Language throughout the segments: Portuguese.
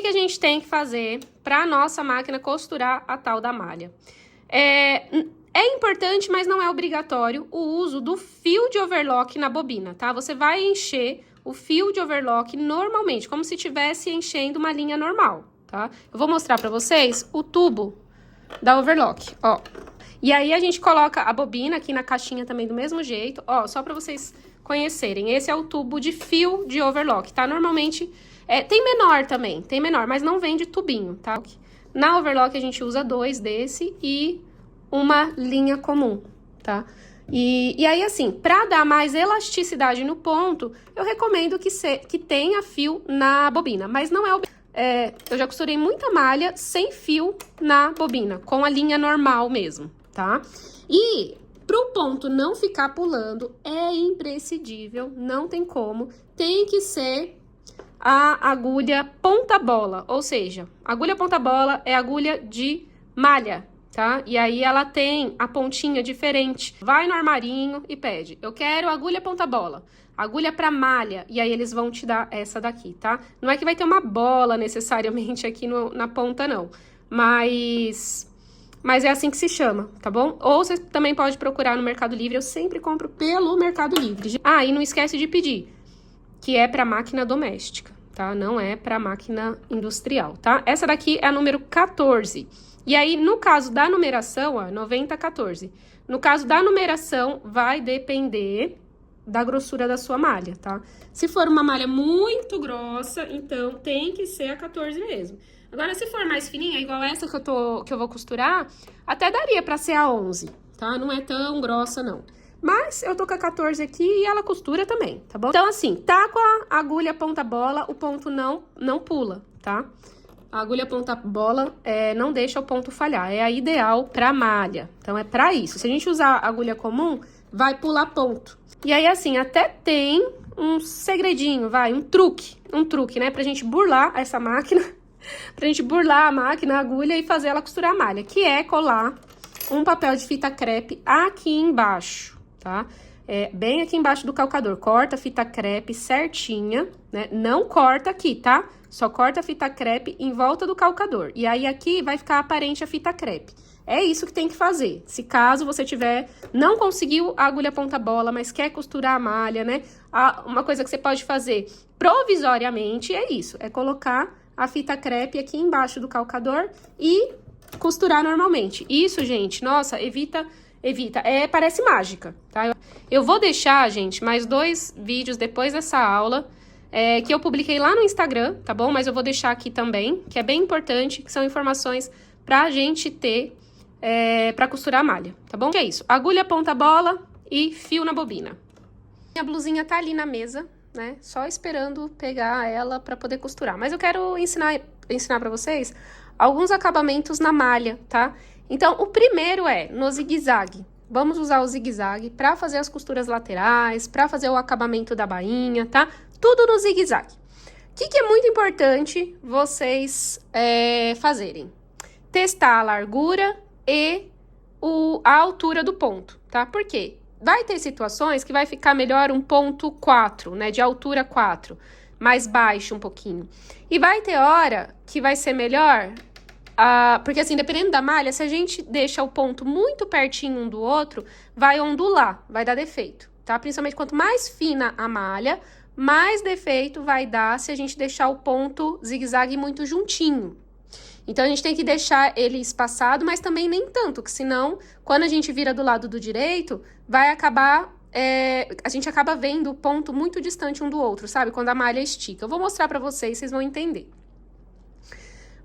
que a gente tem que fazer para a nossa máquina costurar a tal da malha? É importante, mas não é obrigatório, o uso do fio de overlock na bobina, tá? Você vai encher o fio de overlock normalmente, como se estivesse enchendo uma linha normal, tá? Eu vou mostrar para vocês o tubo da overlock, ó. E aí, a gente coloca a bobina aqui na caixinha também do mesmo jeito, ó, só para vocês conhecerem. Esse é o tubo de fio de overlock, tá? Normalmente, tem menor também, tem menor, mas não vende tubinho, tá? Na overlock, a gente usa 2 desse e uma linha comum, tá? E aí, assim, pra dar mais elasticidade no ponto, eu recomendo que tenha fio na bobina, mas não é eu já costurei muita malha sem fio na bobina, com a linha normal mesmo, tá? E pro ponto não ficar pulando, é imprescindível, não tem como, tem que ser a agulha ponta-bola, ou seja, agulha ponta-bola é agulha de malha, tá? E aí ela tem a pontinha diferente. Vai no armarinho e pede, eu quero agulha ponta-bola, agulha pra malha, e aí eles vão te dar essa daqui, tá? Não é que vai ter uma bola necessariamente aqui na ponta, não, mas é assim que se chama, tá bom? Ou você também pode procurar no Mercado Livre, eu sempre compro pelo Mercado Livre. Ah, e não esquece de pedir, que é pra máquina doméstica, tá? Não é pra máquina industrial, tá? Essa daqui é a número 14. E aí, no caso da numeração, ó, 9014. No caso da numeração, vai depender da grossura da sua malha, tá? Se for uma malha muito grossa, então tem que ser a 14 mesmo. Agora, se for mais fininha, igual essa que eu vou costurar, até daria pra ser a 11, tá? Não é tão grossa, não. Mas eu tô com a 14 aqui e ela costura também, tá bom? Então, assim, tá com a agulha ponta-bola, o ponto não pula, tá? A agulha ponta-bola não deixa o ponto falhar, é a ideal pra malha. Então, é pra isso. Se a gente usar a agulha comum, vai pular ponto. E aí, assim, até tem um segredinho, um truque, né? Pra gente burlar essa máquina, pra gente burlar a máquina, a agulha e fazer ela costurar a malha, que é colar um papel de fita crepe aqui embaixo, tá? Bem aqui embaixo do calcador. Corta a fita crepe certinha, né? Não corta aqui, tá? Só corta a fita crepe em volta do calcador. E aí, aqui vai ficar aparente a fita crepe. É isso que tem que fazer. Se caso você não conseguiu a agulha ponta-bola, mas quer costurar a malha, né? Uma coisa que você pode fazer provisoriamente é isso. É colocar a fita crepe aqui embaixo do calcador e costurar normalmente. Isso, gente, nossa, evita. Parece mágica, tá? Eu vou deixar, gente, mais 2 vídeos depois dessa aula, que eu publiquei lá no Instagram, tá bom? Mas eu vou deixar aqui também, que é bem importante, que são informações pra gente ter, pra costurar a malha, tá bom? Que é isso, agulha ponta-bola e fio na bobina. Minha blusinha tá ali na mesa, né? Só esperando pegar ela pra poder costurar. Mas eu quero ensinar pra vocês alguns acabamentos na malha, tá? Então, o primeiro é no zigue-zague. Vamos usar o zigue-zague para fazer as costuras laterais, para fazer o acabamento da bainha, tá? Tudo no zigue-zague. O que é muito importante vocês fazerem? Testar a largura e a altura do ponto, tá? Por quê? Vai ter situações que vai ficar melhor um ponto 4, né? De altura 4, mais baixo um pouquinho. E vai ter hora que vai ser melhor... porque assim, dependendo da malha, se a gente deixa o ponto muito pertinho um do outro, vai ondular, vai dar defeito, tá? Principalmente quanto mais fina a malha, mais defeito vai dar se a gente deixar o ponto zigue-zague muito juntinho. Então, a gente tem que deixar ele espaçado, mas também nem tanto, que senão, quando a gente vira do lado do direito, vai acabar... a gente acaba vendo o ponto muito distante um do outro, sabe? Quando a malha estica. Eu vou mostrar pra vocês, vocês vão entender.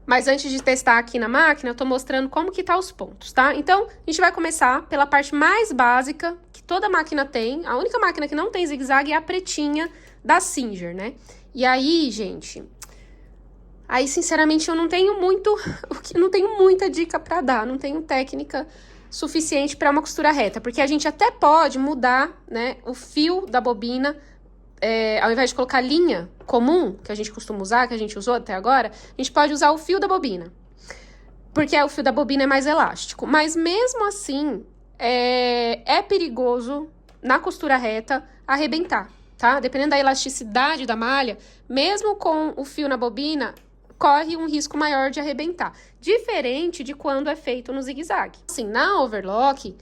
Mas antes de testar aqui na máquina, eu tô mostrando como que tá os pontos, tá? Então, a gente vai começar pela parte mais básica, que toda máquina tem. A única máquina que não tem zigue-zague é a pretinha da Singer, né? E aí, gente... Aí, sinceramente, eu não tenho muita dica pra dar. Não tenho técnica suficiente pra uma costura reta. Porque a gente até pode mudar, né, o fio da bobina... ao invés de colocar linha comum, que a gente costuma usar, que a gente usou até agora, a gente pode usar o fio da bobina. Porque o fio da bobina é mais elástico. Mas mesmo assim, é perigoso, na costura reta, arrebentar, tá? Dependendo da elasticidade da malha, mesmo com o fio na bobina, corre um risco maior de arrebentar. Diferente de quando é feito no zigue-zague. Assim, na overlock,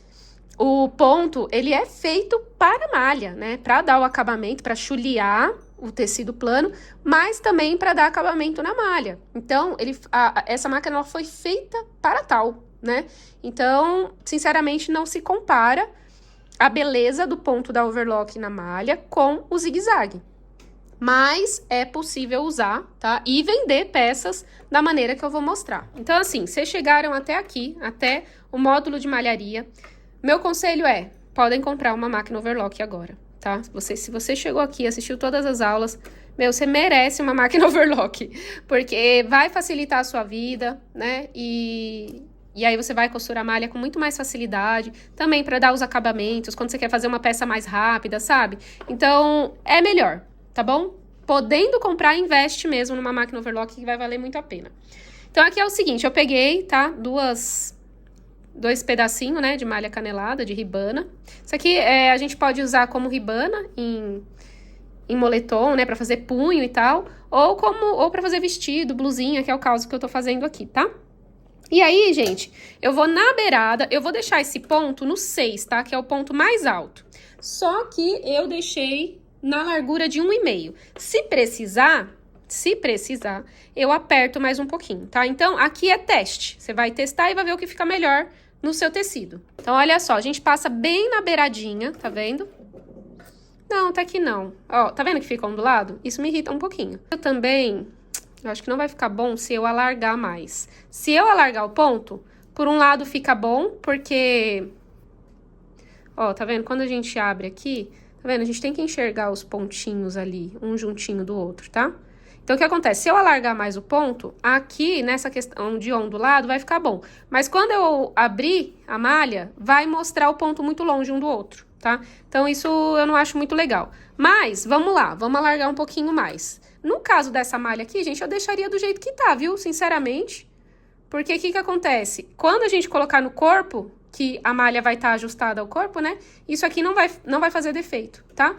o ponto, ele é feito para malha, né? Para dar o acabamento, para chulear o tecido plano, mas também para dar acabamento na malha. Então, essa máquina ela foi feita para tal, né? Então, sinceramente, não se compara a beleza do ponto da overlock na malha com o zigue-zague. Mas é possível usar, tá? E vender peças da maneira que eu vou mostrar. Então, assim, vocês chegaram até aqui, até o módulo de malharia. Meu conselho é, podem comprar uma máquina overlock agora, tá? Se você chegou aqui, assistiu todas as aulas, você merece uma máquina overlock. Porque vai facilitar a sua vida, né? E aí você vai costurar a malha com muito mais facilidade, também para dar os acabamentos, quando você quer fazer uma peça mais rápida, sabe? Então, é melhor, tá bom? Podendo comprar, investe mesmo numa máquina overlock que vai valer muito a pena. Então, aqui é o seguinte, eu peguei, tá? Dois pedacinhos, né, de malha canelada, de ribana. Isso aqui a gente pode usar como ribana em moletom, né, para fazer punho e tal, ou para fazer vestido, blusinha, que é o caso que eu tô fazendo aqui, tá? E aí, gente, eu vou na beirada, eu vou deixar esse ponto no 6, tá? Que é o ponto mais alto. Só que eu deixei na largura de 1,5. Se precisar, eu aperto mais um pouquinho, tá? Então, aqui é teste. Você vai testar e vai ver o que fica melhor no seu tecido. Então, olha só, a gente passa bem na beiradinha, tá vendo? Não, tá aqui não. Ó, tá vendo que fica ondulado? Isso me irrita um pouquinho. Eu acho que não vai ficar bom se eu alargar mais. Se eu alargar o ponto, por um lado fica bom, porque... Ó, tá vendo? Quando a gente abre aqui, tá vendo? A gente tem que enxergar os pontinhos ali, um juntinho do outro, tá? Então, o que acontece? Se eu alargar mais o ponto, aqui, nessa questão de ondulado, vai ficar bom. Mas quando eu abrir a malha, vai mostrar o ponto muito longe um do outro, tá? Então, isso eu não acho muito legal. Mas, vamos lá, vamos alargar um pouquinho mais. No caso dessa malha aqui, gente, eu deixaria do jeito que tá, viu? Sinceramente. Porque o que acontece? Quando a gente colocar no corpo, que a malha vai estar ajustada ao corpo, né? Isso aqui não vai fazer defeito, tá?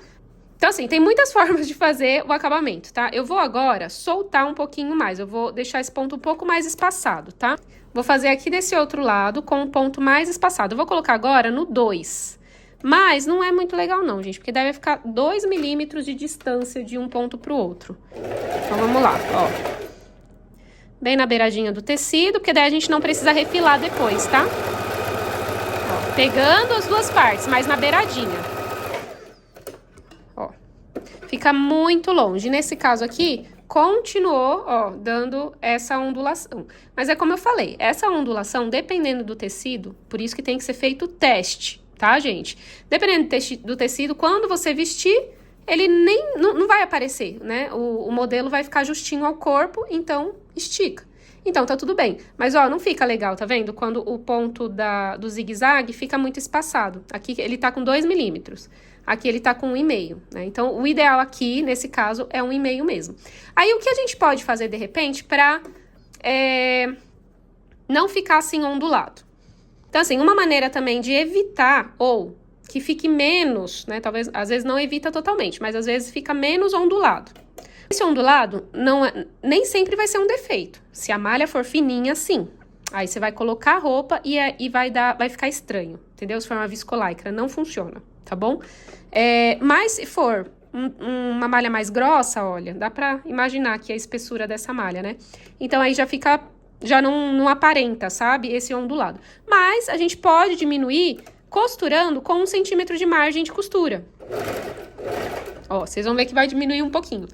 Então, assim, tem muitas formas de fazer o acabamento, tá? Eu vou agora soltar um pouquinho mais. Eu vou deixar esse ponto um pouco mais espaçado, tá? Vou fazer aqui desse outro lado com um ponto mais espaçado. Eu vou colocar agora no 2. Mas não é muito legal não, gente, porque deve ficar 2 milímetros de distância de um ponto pro outro. Então, vamos lá, ó. Bem na beiradinha do tecido, porque daí a gente não precisa refilar depois, tá? Ó, pegando as duas partes, mas na beiradinha. Ó, fica muito longe. Nesse caso aqui, continuou, ó, dando essa ondulação. Mas é como eu falei, essa ondulação, dependendo do tecido, por isso que tem que ser feito o teste. Tá, gente? Dependendo do tecido, quando você vestir, ele não vai aparecer, né? O modelo vai ficar justinho ao corpo, então estica. Então, tá tudo bem. Mas, ó, não fica legal, tá vendo? Quando o ponto do zigue-zague fica muito espaçado. Aqui ele tá com 2 milímetros. Aqui ele tá com 1,5, né? Então, o ideal aqui, nesse caso, é 1,5 mesmo. Aí, o que a gente pode fazer, de repente, pra não ficar assim ondulado? Então, assim, uma maneira também de evitar, ou que fique menos, né? Talvez, às vezes não evita totalmente, mas às vezes fica menos ondulado. Esse ondulado nem sempre vai ser um defeito. Se a malha for fininha, sim. Aí você vai colocar a roupa e vai ficar estranho, entendeu? Se for uma viscolaicra, não funciona, tá bom? Mas se for uma malha mais grossa, olha, dá pra imaginar aqui a espessura dessa malha, né? Então, aí já não aparenta, sabe, esse ondulado. Mas a gente pode diminuir costurando com 1 centímetro de margem de costura. Ó, vocês vão ver que vai diminuir um pouquinho.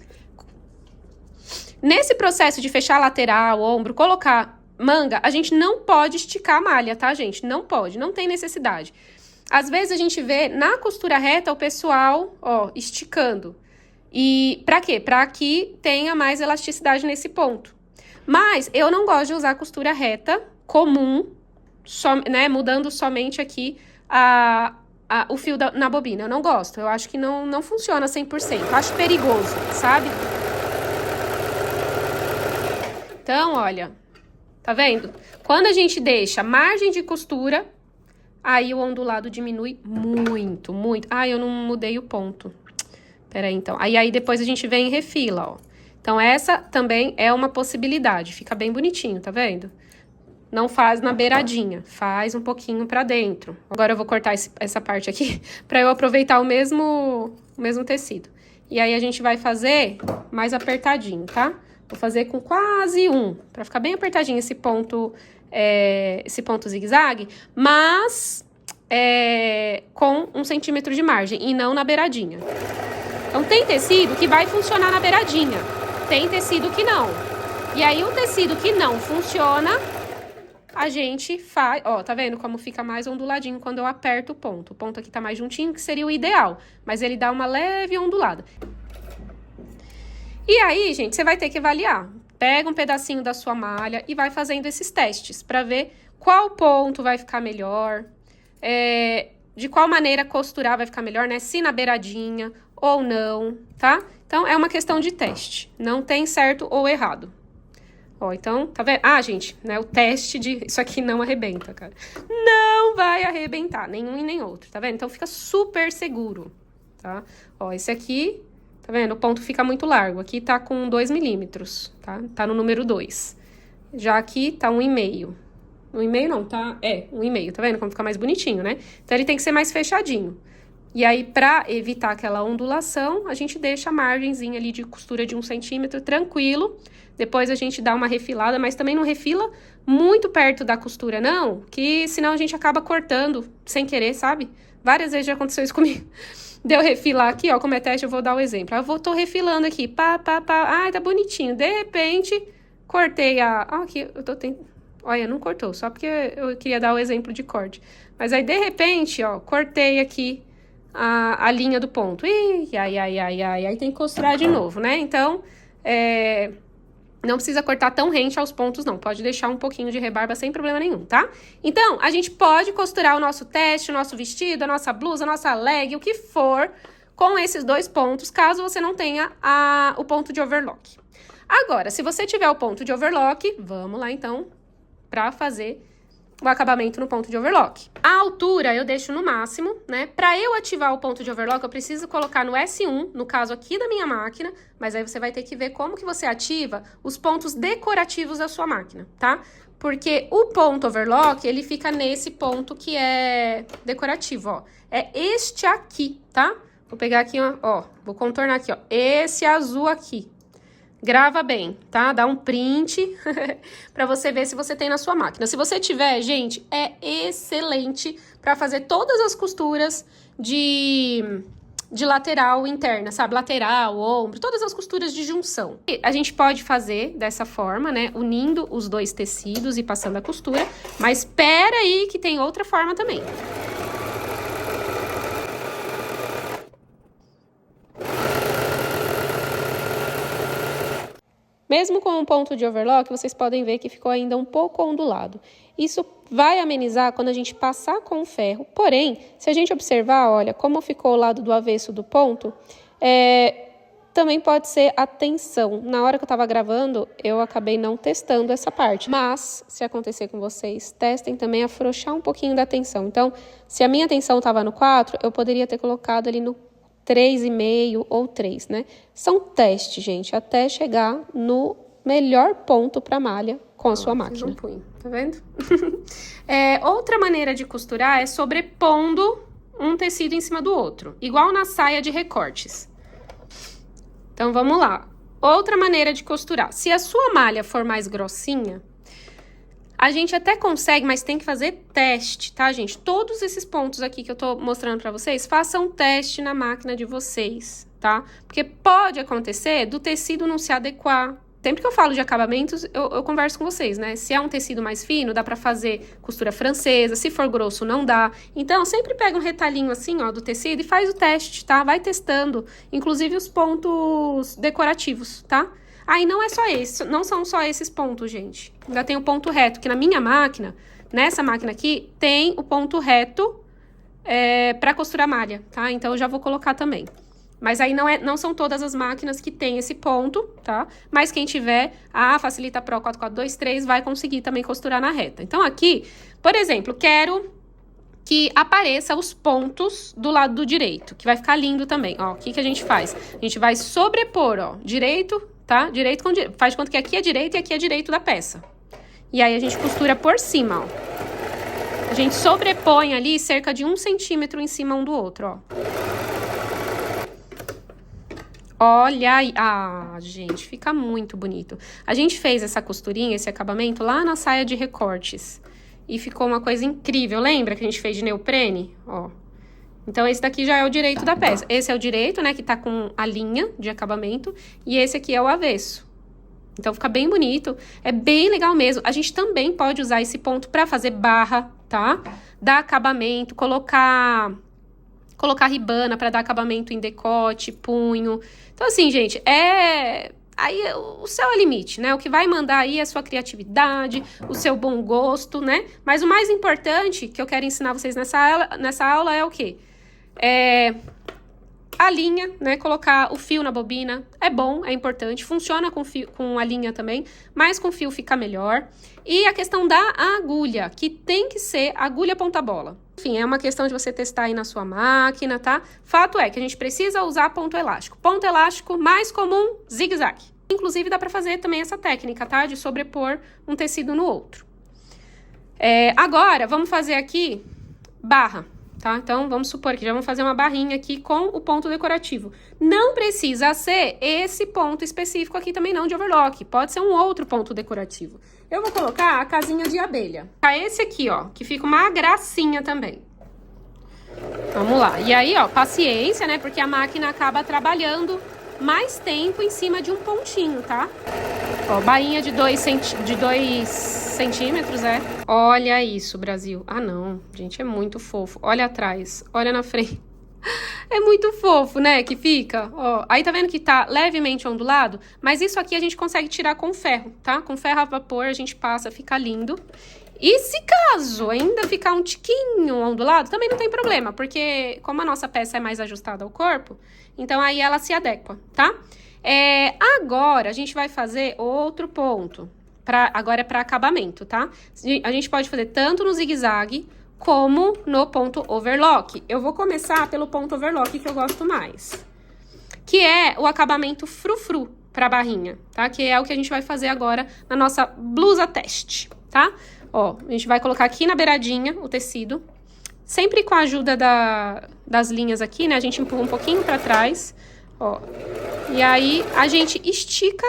Nesse processo de fechar a lateral, ombro, colocar manga, a gente não pode esticar a malha, tá, gente? Não pode, não tem necessidade. Às vezes a gente vê na costura reta o pessoal, ó, esticando. E pra quê? Pra que tenha mais elasticidade nesse ponto. Mas eu não gosto de usar costura reta comum, né, mudando somente aqui o fio na bobina. Eu não gosto, eu acho que não funciona 100%, eu acho perigoso, sabe? Então, olha, tá vendo? Quando a gente deixa margem de costura, aí o ondulado diminui muito, muito. Ah, eu não mudei o ponto. Peraí, então. Aí depois a gente vem e refila, ó. Então, essa também é uma possibilidade. Fica bem bonitinho, tá vendo? Não faz na beiradinha, faz um pouquinho pra dentro. Agora eu vou cortar essa parte aqui pra eu aproveitar o mesmo tecido. E aí, a gente vai fazer mais apertadinho, tá? Vou fazer com quase pra ficar bem apertadinho esse ponto zigue-zague, mas com 1 centímetro de margem e não na beiradinha. Então, tem tecido que vai funcionar na beiradinha, tem tecido que não. E aí, o tecido que não funciona, a gente faz... Ó, tá vendo como fica mais onduladinho quando eu aperto o ponto? O ponto aqui tá mais juntinho, que seria o ideal, mas ele dá uma leve ondulada. E aí, gente, você vai ter que avaliar. Pega um pedacinho da sua malha e vai fazendo esses testes para ver qual ponto vai ficar melhor, de qual maneira costurar vai ficar melhor, né? Se na beiradinha ou não, tá? Então, é uma questão de teste. Não tem certo ou errado. Ó, então, tá vendo? Ah, gente, né? O teste de... Isso aqui não arrebenta, cara. Não vai arrebentar, nenhum e nem outro, tá vendo? Então, fica super seguro, tá? Ó, esse aqui... Tá vendo? O ponto fica muito largo. Aqui tá com 2 milímetros, tá? Tá no número 2. Já aqui tá 1,5. 1,5 não, tá? 1,5. Tá vendo como fica mais bonitinho, né? Então, ele tem que ser mais fechadinho. E aí, pra evitar aquela ondulação, a gente deixa a margenzinha ali de costura de 1 centímetro, tranquilo. Depois a gente dá uma refilada, mas também não refila muito perto da costura, não. Que senão a gente acaba cortando sem querer, sabe? Várias vezes já aconteceu isso comigo. De eu refilar aqui, ó, como é teste, eu vou dar o exemplo. Tô refilando aqui, pá. Ai, tá bonitinho. De repente, cortei aqui, eu tô tentando... Olha, não cortou, só porque eu queria dar o exemplo de corte. Mas aí, de repente, ó, cortei aqui a linha do ponto. Ih, aí tem que costurar de novo, né? Então, não precisa cortar tão rente aos pontos, não. Pode deixar um pouquinho de rebarba sem problema nenhum, tá? Então, a gente pode costurar o nosso teste, o nosso vestido, a nossa blusa, a nossa leg, o que for, com esses 2 pontos, caso você não tenha o ponto de overlock. Agora, se você tiver o ponto de overlock, vamos lá, então, pra fazer o acabamento no ponto de overlock. A altura eu deixo no máximo, né? Pra eu ativar o ponto de overlock, eu preciso colocar no S1, no caso aqui da minha máquina, mas aí você vai ter que ver como que você ativa os pontos decorativos da sua máquina, tá? Porque o ponto overlock, ele fica nesse ponto que é decorativo, ó. É este aqui, tá? Vou pegar aqui, ó, vou contornar aqui, ó, esse azul aqui. Grava bem, tá? Dá um print pra você ver se você tem na sua máquina. Se você tiver, gente, é excelente pra fazer todas as costuras de lateral interna, sabe? Lateral, ombro, todas as costuras de junção. E a gente pode fazer dessa forma, né? Unindo os 2 tecidos e passando a costura. Mas espera aí que tem outra forma também. Mesmo com um ponto de overlock, vocês podem ver que ficou ainda um pouco ondulado. Isso vai amenizar quando a gente passar com o ferro. Porém, se a gente observar, olha, como ficou o lado do avesso do ponto, também pode ser a tensão. Na hora que eu estava gravando, eu acabei não testando essa parte. Mas, se acontecer com vocês, testem também afrouxar um pouquinho da tensão. Então, se a minha tensão estava no 4, eu poderia ter colocado ali no 3,5 ou 3, né? São testes, gente, até chegar no melhor ponto para malha com a sua máquina. Tá vendo? Outra maneira de costurar é sobrepondo um tecido em cima do outro, igual na saia de recortes. Então, vamos lá. Outra maneira de costurar. Se a sua malha for mais grossinha, a gente até consegue, mas tem que fazer teste, tá, gente? Todos esses pontos aqui que eu tô mostrando pra vocês, façam teste na máquina de vocês, tá? Porque pode acontecer do tecido não se adequar. Sempre que eu falo de acabamentos, eu converso com vocês, né? Se é um tecido mais fino, dá pra fazer costura francesa. Se for grosso, não dá. Então, sempre pega um retalhinho assim, ó, do tecido e faz o teste, tá? Vai testando, inclusive os pontos decorativos, tá? Aí não é só esse, não são só esses pontos, gente. Ainda tem o ponto reto, que na minha máquina, nessa máquina aqui, tem o ponto reto pra costurar malha, tá? Então, eu já vou colocar também. Mas aí não são todas as máquinas que tem esse ponto, tá? Mas quem tiver a Facilita Pro 4423 vai conseguir também costurar na reta. Então, aqui, por exemplo, quero que apareça os pontos do lado do direito, que vai ficar lindo também. Ó, o que a gente faz? A gente vai sobrepor, ó, direito, tá? Direito com direito. Faz de conta que aqui é direito e aqui é direito da peça. E aí, a gente costura por cima, ó. A gente sobrepõe ali cerca de 1 centímetro em cima um do outro, ó. Olha aí. Ah, gente, fica muito bonito. A gente fez essa costurinha, esse acabamento lá na saia de recortes. E ficou uma coisa incrível. Lembra que a gente fez de neoprene? Ó. Então, esse daqui já é o direito da peça. Esse é o direito, né, que tá com a linha de acabamento. E esse aqui é o avesso. Então, fica bem bonito. É bem legal mesmo. A gente também pode usar esse ponto pra fazer barra, tá? Dar acabamento, colocar ribana pra dar acabamento em decote, punho. Então, assim, gente, aí o céu é limite, né? O que vai mandar aí é a sua criatividade, o seu bom gosto, né? Mas o mais importante que eu quero ensinar vocês nessa aula é o quê? A linha, né? Colocar o fio na bobina é bom, é importante. Funciona com a linha também, mas com fio fica melhor. E a questão da agulha, que tem que ser agulha ponta-bola. Enfim, é uma questão de você testar aí na sua máquina, tá? Fato é que a gente precisa usar ponto elástico. Ponto elástico mais comum, zigue-zague. Inclusive, dá pra fazer também essa técnica, tá? De sobrepor um tecido no outro. Agora, vamos fazer aqui barra, tá? Então, vamos supor que já vamos fazer uma barrinha aqui com o ponto decorativo. Não precisa ser esse ponto específico aqui também não, de overlock. Pode ser um outro ponto decorativo. Eu vou colocar a casinha de abelha. Tá esse aqui, ó, que fica uma gracinha também. Vamos lá. E aí, ó, paciência, né? Porque a máquina acaba trabalhando mais tempo em cima de um pontinho, tá? Ó, bainha de 2 centímetros, Olha isso, Brasil. Ah, não. Gente, é muito fofo. Olha atrás, olha na frente. É muito fofo, né, que fica, ó. Aí tá vendo que tá levemente ondulado? Mas isso aqui a gente consegue tirar com ferro, tá? Com ferro a vapor a gente passa, fica lindo. E se caso ainda ficar um tiquinho ondulado, também não tem problema, porque como a nossa peça é mais ajustada ao corpo, então aí ela se adequa, tá? Agora a gente vai fazer outro ponto, agora é para acabamento, tá? A gente pode fazer tanto no zigue-zague como no ponto overlock. Eu vou começar pelo ponto overlock que eu gosto mais, que é o acabamento frufru para barrinha, tá? Que é o que a gente vai fazer agora na nossa blusa teste, tá? Ó, a gente vai colocar aqui na beiradinha o tecido, sempre com a ajuda das linhas aqui, né? A gente empurra um pouquinho para trás, ó. E aí, a gente estica,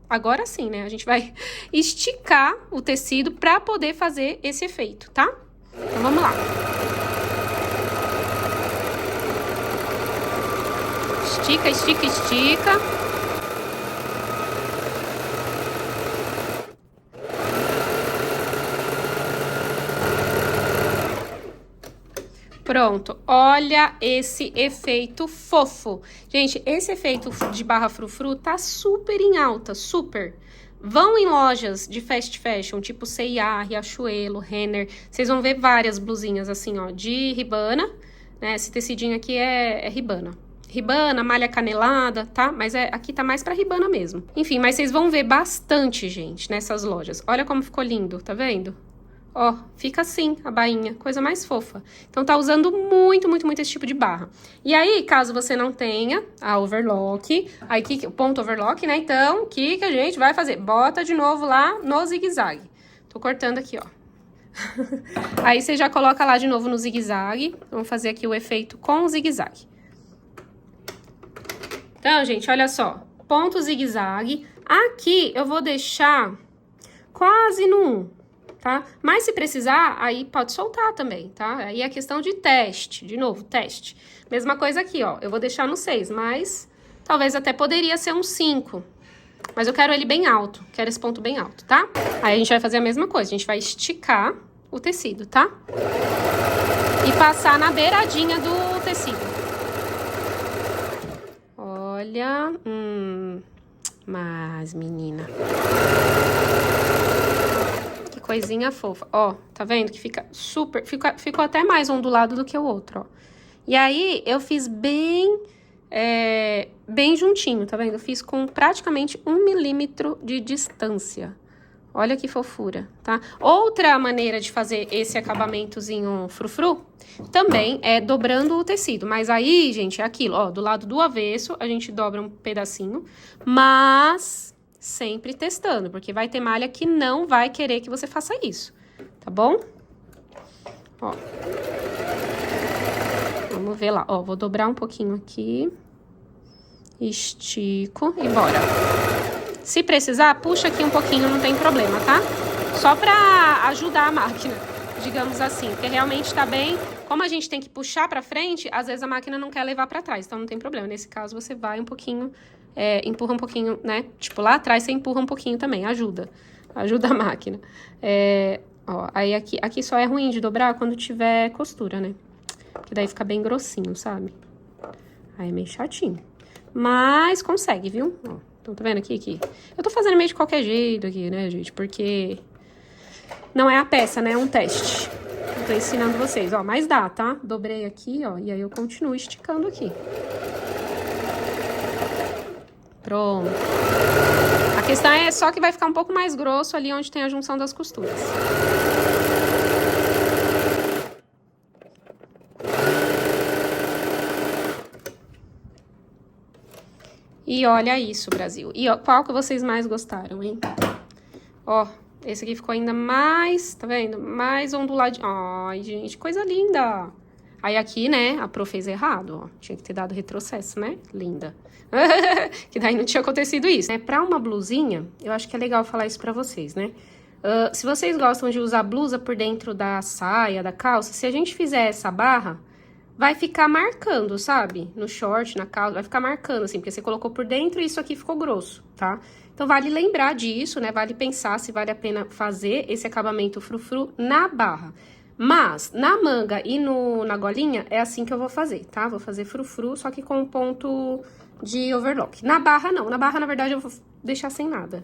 agora sim, né? A gente vai esticar o tecido para poder fazer esse efeito, tá? Então, vamos lá. Estica, estica, estica. Pronto, olha esse efeito fofo. Gente, esse efeito de barra frufru tá super em alta, super. Vão em lojas de fast fashion, tipo C&A, Riachuelo, Renner. Vocês vão ver várias blusinhas assim, ó, de ribana, né? Esse tecidinho aqui é ribana. Ribana, malha canelada, tá? Mas aqui tá mais pra ribana mesmo. Enfim, mas vocês vão ver bastante, gente, nessas lojas. Olha como ficou lindo, tá vendo? Ó, fica assim a bainha, coisa mais fofa. Então, tá usando muito, muito, muito esse tipo de barra. E aí, caso você não tenha a overlock, aí o ponto overlock, né? Então, o que a gente vai fazer? Bota de novo lá no zigue-zague. Tô cortando aqui, ó. Aí, você já coloca lá de novo no zigue-zague. Vamos fazer aqui o efeito com o zigue-zague. Então, gente, olha só. Ponto zigue-zague. Aqui, eu vou deixar quase no 1. Tá? Mas se precisar, aí pode soltar também, tá? Aí é questão de teste, de novo, teste. Mesma coisa aqui, ó, eu vou deixar no 6, mas talvez até poderia ser um 5. Mas eu quero ele bem alto, quero esse ponto bem alto, tá? Aí a gente vai fazer a mesma coisa, a gente vai esticar o tecido, tá? E passar na beiradinha do tecido. Olha, mas menina... Coisinha fofa, ó, tá vendo que fica super, ficou até mais ondulado do que o outro, ó. E aí, eu fiz bem juntinho, tá vendo? Eu fiz com praticamente 1 milímetro de distância. Olha que fofura, tá? Outra maneira de fazer esse acabamentozinho frufru também é dobrando o tecido. Mas aí, gente, é aquilo, ó, do lado do avesso a gente dobra um pedacinho, mas sempre testando, porque vai ter malha que não vai querer que você faça isso, tá bom? Ó. Vamos ver lá, ó, vou dobrar um pouquinho aqui, estico e bora. Se precisar, puxa aqui um pouquinho, não tem problema, tá? Só pra ajudar a máquina, digamos assim, porque realmente tá bem... Como a gente tem que puxar pra frente, às vezes a máquina não quer levar pra trás, então não tem problema. Nesse caso, você vai um pouquinho, empurra um pouquinho, né? Tipo, lá atrás você empurra um pouquinho também, ajuda a máquina. Ó, aí aqui só é ruim de dobrar quando tiver costura, né? Porque daí fica bem grossinho, sabe? Aí é meio chatinho. Mas consegue, viu? Ó, então tá vendo aqui? Eu tô fazendo meio de qualquer jeito aqui, né, gente? Porque não é a peça, né? É um teste. Eu tô ensinando vocês, ó. Mas dá, tá? Dobrei aqui, ó. E aí eu continuo esticando aqui. Pronto. A questão é só que vai ficar um pouco mais grosso ali onde tem a junção das costuras. E olha isso, Brasil. E ó, qual que vocês mais gostaram, hein? Ó, esse aqui ficou ainda mais, tá vendo? Mais onduladinho. Ai, gente, coisa linda. Aí aqui, né, a Pro fez errado, ó. Tinha que ter dado retrocesso, né? Linda. Que daí não tinha acontecido isso. Pra uma blusinha, eu acho que é legal falar isso pra vocês, né? Se vocês gostam de usar blusa por dentro da saia, da calça, se a gente fizer essa barra... vai ficar marcando, sabe? No short, na calça, vai ficar marcando, assim, porque você colocou por dentro e isso aqui ficou grosso, tá? Então, vale lembrar disso, né? Vale pensar se vale a pena fazer esse acabamento frufru na barra. Mas, na manga e na golinha, é assim que eu vou fazer, tá? Vou fazer frufru, só que com um ponto de overlock. Na barra, não. Na barra, na verdade, eu vou deixar sem nada.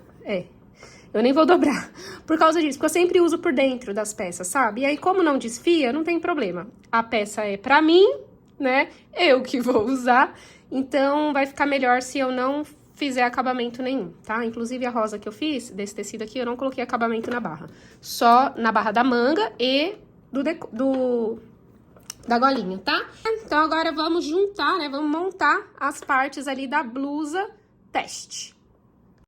Eu nem vou dobrar, por causa disso, porque eu sempre uso por dentro das peças, sabe? E aí, como não desfia, não tem problema. A peça é pra mim, né? Eu que vou usar, então vai ficar melhor se eu não fizer acabamento nenhum, tá? Inclusive, a rosa que eu fiz, desse tecido aqui, eu não coloquei acabamento na barra. Só na barra da manga e da golinha, tá? Então, agora vamos juntar, né? Vamos montar as partes ali da blusa teste.